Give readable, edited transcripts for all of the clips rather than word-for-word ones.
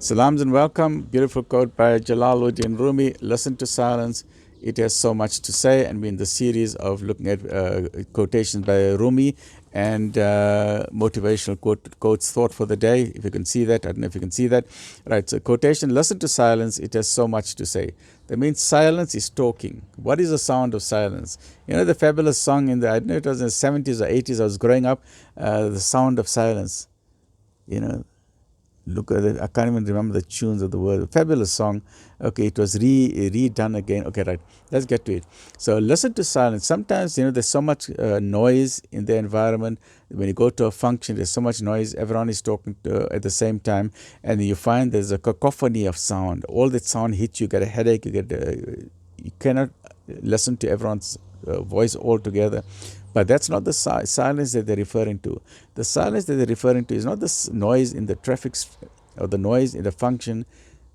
Salams and welcome. Beautiful quote by Jalaluddin Rumi. Listen to silence. It has so much to say. And we're in the series of looking at quotations by Rumi and motivational quotes thought for the day. If you can see that, I don't know if you can see that. Right, so quotation, listen to silence. It has so much to say. That means silence is talking. What is the sound of silence? You know the fabulous song in the, I don't know, it was in the 70s or 80s, I was growing up, the sound of silence. You know, look at it, I can't even remember the tunes of the word. Fabulous song. Okay, it was redone again. Okay, right. Let's get to it. So listen to silence. Sometimes, you know, there's so much noise in the environment. When you go to a function, there's so much noise. Everyone is talking at the same time. And you find there's a cacophony of sound. All that sound hits you, get a headache. You cannot listen to everyone's voice altogether. But that's not the silence that they're referring to. The silence that they're referring to is not the noise in the traffic or the noise in the function.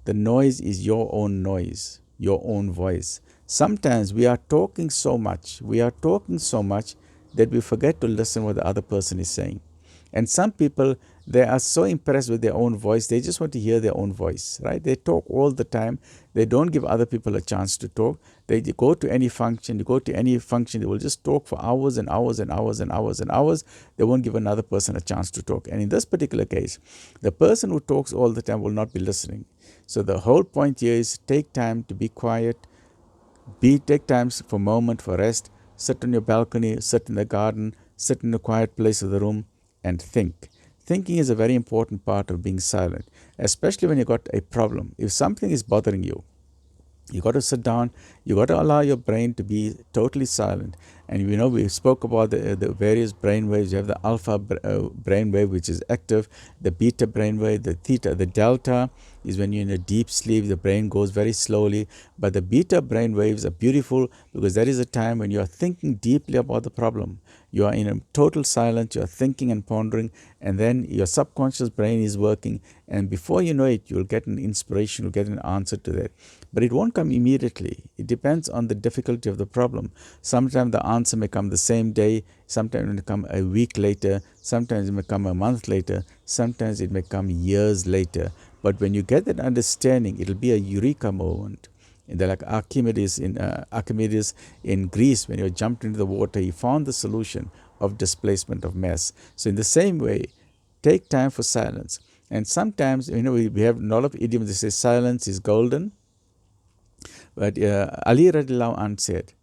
The noise is your own noise, your own voice. Sometimes we are talking so much, that we forget to listen what the other person is saying. And some people, they are so impressed with their own voice, they just want to hear their own voice, right? They talk all the time. They don't give other people a chance to talk. They go to any function, they will just talk for hours and hours and hours and hours and hours. They won't give another person a chance to talk. And in this particular case, the person who talks all the time will not be listening. So the whole point here is take time to be quiet, take time for a moment for rest, sit on your balcony, sit in the garden, sit in a quiet place of the room, and think. Thinking is a very important part of being silent, especially when you got a problem. If something is bothering you, you got to sit down, you got to allow your brain to be totally silent. And you know, we spoke about the various brain waves. You have the alpha brain wave, which is active, the beta brain wave, the theta, the delta is when you're in a deep sleep, the brain goes very slowly. But the beta brain waves are beautiful because that is a time when you are thinking deeply about the problem. You are in a total silence, you are thinking and pondering, and then your subconscious brain is working, and before you know it, you'll get an inspiration, you'll get an answer to that. But it won't come immediately. It depends on the difficulty of the problem. Sometimes the answer may come the same day, sometimes it may come a week later, sometimes it may come a month later, sometimes it may come years later. But when you get that understanding, it'll be a eureka moment. And like Archimedes in Greece, when he jumped into the water, he found the solution of displacement of mass. So in the same way, take time for silence. And sometimes, you know, we have a lot of idioms that say silence is golden. But Ali radiallahu anh said,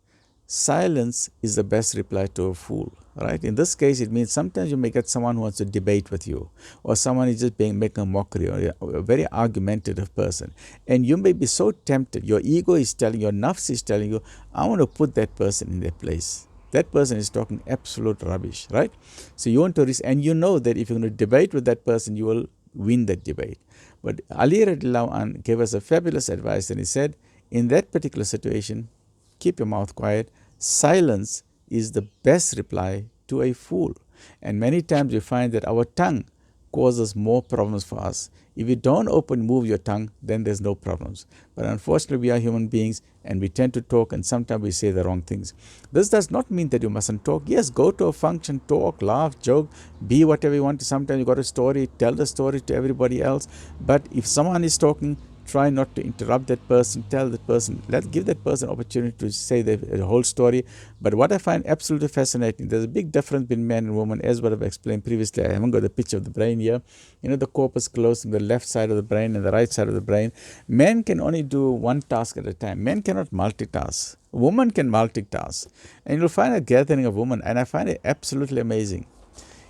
silence is the best reply to a fool. Right? In this case, it means sometimes you may get someone who wants to debate with you, or someone is just making a mockery, or a very argumentative person. And you may be so tempted, your ego is telling, your nafs is telling you, I want to put that person in their place. That person is talking absolute rubbish, right? So you want to and you know that if you're going to debate with that person, you will win that debate. But Ali radiallahu anh gave us a fabulous advice, and he said, in that particular situation, keep your mouth quiet. Silence is the best reply to a fool. And many times we find that our tongue causes more problems for us. If you don't move your tongue, then there's no problems. But unfortunately, we are human beings and we tend to talk, and sometimes we say the wrong things. This does not mean that you mustn't talk. Yes, go to a function, talk, laugh, joke, be whatever you want. Sometimes you got a story, tell the story to everybody else. But if someone is talking, try not to interrupt that person, tell that person, give that person opportunity to say the whole story. But what I find absolutely fascinating, there's a big difference between man and woman, as what I've explained previously. I haven't got the picture of the brain here. You know, the corpus callosum, the left side of the brain and the right side of the brain. Men can only do one task at a time. Men cannot multitask. Women can multitask. And you'll find a gathering of women, and I find it absolutely amazing.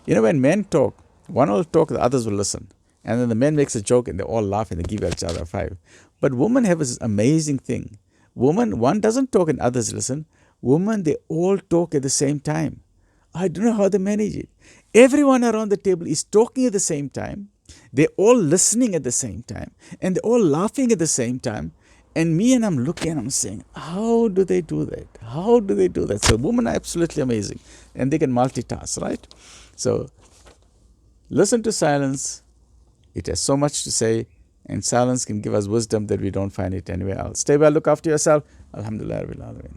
You know, when men talk, one will talk, the others will listen. And then the man makes a joke and they all laugh and they give each other a five. But women have this amazing thing. One doesn't talk and others listen. Women, they all talk at the same time. I don't know how they manage it. Everyone around the table is talking at the same time. They're all listening at the same time. And they're all laughing at the same time. And I'm looking and I'm saying, how do they do that? How do they do that? So women are absolutely amazing. And they can multitask, right? So listen to silence. It has so much to say, and silence can give us wisdom that we don't find it anywhere else. Stay well, look after yourself. Alhamdulillah Rabbil Alameen.